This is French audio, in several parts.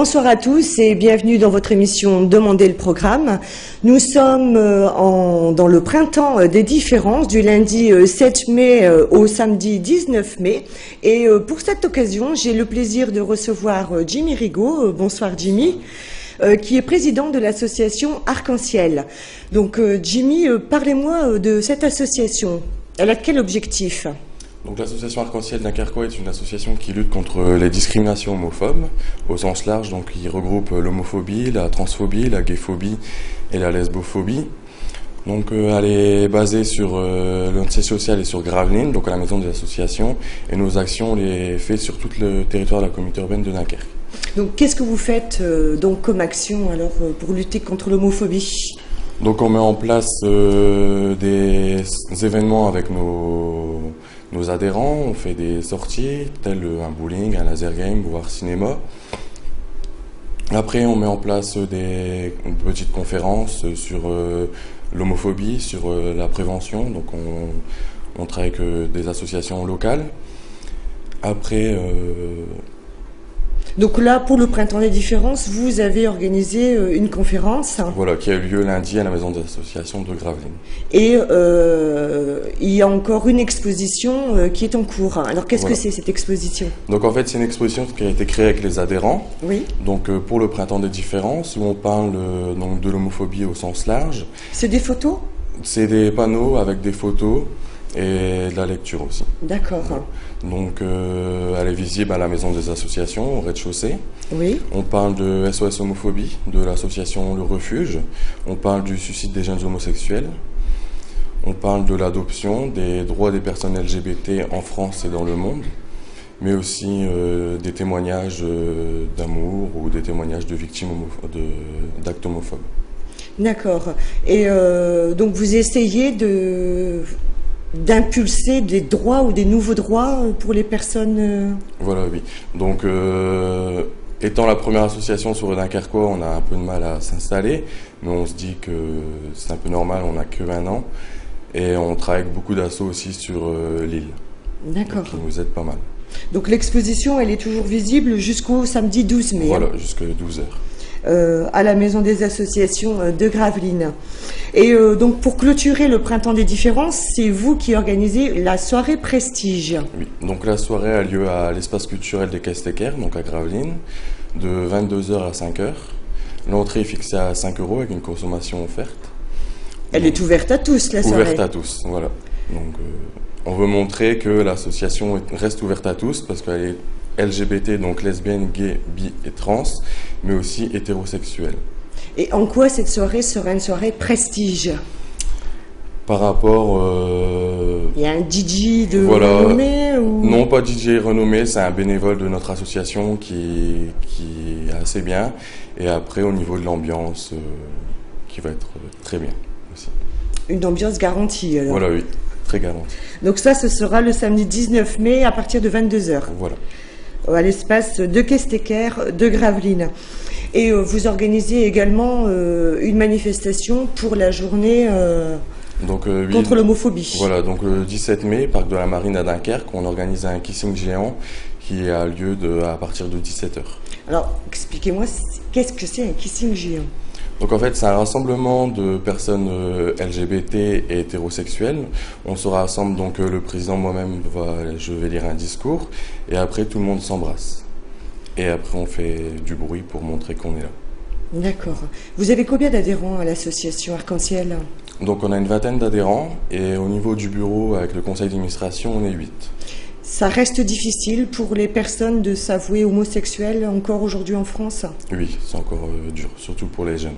Bonsoir à tous et bienvenue dans votre émission Demandez le programme. Nous sommes dans le printemps des différences du lundi 7 mai au samedi 19 mai. Et pour cette occasion, j'ai le plaisir de recevoir Jimmy Rigaud. Bonsoir Jimmy. Qui est président de l'association Arc-en-Ciel. Donc Jimmy, parlez-moi de cette association. Elle a quel objectif ? Donc l'association Arc-en-Ciel Dunkerquois est une association qui lutte contre les discriminations homophobes au sens large, donc qui regroupe l'homophobie, la transphobie, la gayphobie et la lesbophobie. Donc elle est basée sur le siège social et sur Gravelines, donc à la maison des associations, et nos actions on les fait sur tout le territoire de la communauté urbaine de Dunkerque. Donc qu'est-ce que vous faites donc comme action alors pour lutter contre l'homophobie ? Donc on met en place des événements avec nos adhérents, on fait des sorties telles un bowling, un laser game, voire cinéma. Après on met en place des petites conférences sur l'homophobie, sur la prévention, donc on travaille avec des associations locales. Après... Donc là, pour le Printemps des différences, vous avez organisé une conférence. Voilà, qui a eu lieu lundi à la maison des associations de Gravelines. Et il y a encore une exposition qui est en cours. Alors qu'est-ce que c'est cette exposition ? Donc en fait, c'est une exposition qui a été créée avec les adhérents. Oui. Donc pour le Printemps des différences, où on parle donc de l'homophobie au sens large. C'est des photos ? C'est des panneaux avec des photos et de la lecture aussi. D'accord. Donc elle est visible à la maison des associations, au rez-de-chaussée. Oui. On parle de SOS Homophobie, de l'association Le Refuge. On parle du suicide des jeunes homosexuels. On parle de l'adoption, des droits des personnes LGBT en France et dans le monde. Mais aussi des témoignages d'amour ou des témoignages de victimes d'actes homophobes. D'accord. Et donc vous essayez d'impulser des droits ou des nouveaux droits pour les personnes Voilà, oui. Donc, étant la première association sur Dunkerquois, on a un peu de mal à s'installer, mais on se dit que c'est un peu normal, on n'a que 1 an, et on travaille avec beaucoup d'assauts aussi sur l'île. D'accord. Qui nous aident pas mal. Donc l'exposition, elle est toujours visible jusqu'au samedi 12 mai. Voilà, jusqu'à 12h. À la maison des associations de Gravelines. Et donc pour clôturer le Printemps des différences, c'est vous qui organisez la soirée Prestige. Oui, donc la soirée a lieu à l'espace culturel des Caisses-Tecker, donc à Gravelines, de 22h à 5h. L'entrée est fixée à 5 € avec une consommation offerte. Elle est ouverte à tous, la soirée. Ouverte à tous, voilà. Donc on veut montrer que l'association reste ouverte à tous parce qu'elle est LGBT, donc lesbienne, gay, bi et trans, mais aussi hétérosexuelle. Et en quoi cette soirée sera une soirée prestige ? Par rapport... Il y a un DJ de renommé ou... Non, pas DJ renommé, c'est un bénévole de notre association qui est assez bien. Et après, au niveau de l'ambiance, qui va être très bien aussi. Une ambiance garantie alors. Voilà, oui, très garantie. Donc ça, ce sera le samedi 19 mai à partir de 22h. Voilà. À l'espace de Caisses-Tecker de Gravelines. Et vous organisez également une manifestation pour la journée contre l'homophobie. Voilà, donc le 17 mai, parc de la Marine à Dunkerque, on organise un kissing géant qui a lieu à partir de 17h. Alors, expliquez-moi, qu'est-ce que c'est un kissing géant ? Donc en fait, c'est un rassemblement de personnes LGBT et hétérosexuelles. On se rassemble, donc le président, moi-même, je vais lire un discours, et après tout le monde s'embrasse. Et après on fait du bruit pour montrer qu'on est là. D'accord. Vous avez combien d'adhérents à l'association Arc-en-Ciel ? Donc on a une 20aine d'adhérents, et au niveau du bureau, avec le conseil d'administration, on est 8. Ça reste difficile pour les personnes de s'avouer homosexuelles encore aujourd'hui en France ? Oui, c'est encore dur, surtout pour les jeunes.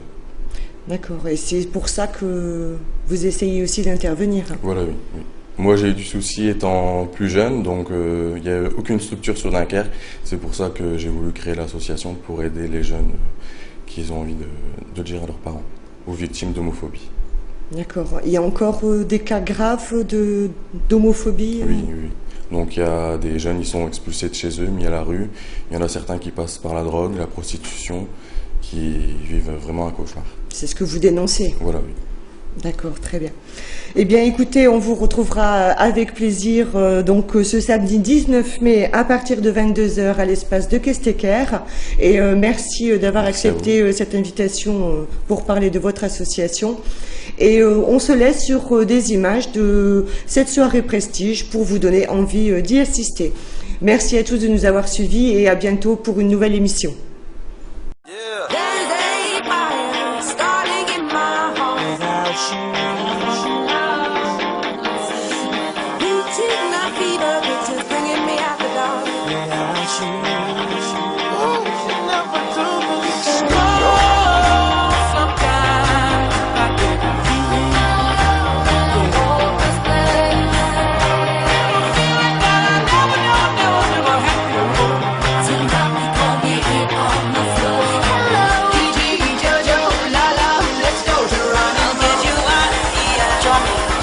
D'accord, et c'est pour ça que vous essayez aussi d'intervenir ? Voilà, oui. Moi j'ai eu du souci étant plus jeune, donc il n'y a aucune structure sur Dunkerque. C'est pour ça que j'ai voulu créer l'association pour aider les jeunes qui ont envie de dire à leurs parents, aux victimes d'homophobie. D'accord, il y a encore des cas graves d'homophobie ? Oui. Donc il y a des jeunes, ils sont expulsés de chez eux, mis à la rue. Il y en a certains qui passent par la drogue, la prostitution, qui vivent vraiment un cauchemar. C'est ce que vous dénoncez ? Voilà, oui. D'accord, très bien. Eh bien, écoutez, on vous retrouvera avec plaisir donc ce samedi 19 mai à partir de 22 h à l'espace de Kesteker. Et merci d'avoir accepté cette invitation pour parler de votre association. Et on se laisse sur des images de cette soirée prestige pour vous donner envie d'y assister. Merci à tous de nous avoir suivis et à bientôt pour une nouvelle émission.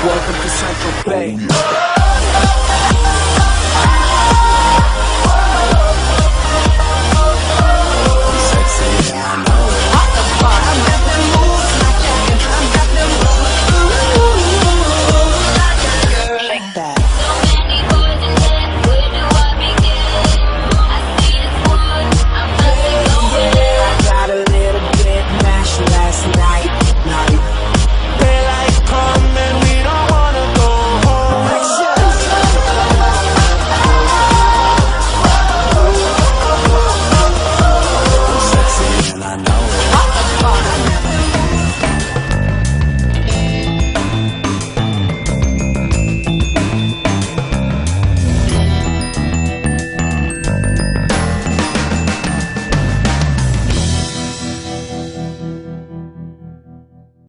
Welcome to Central Bay.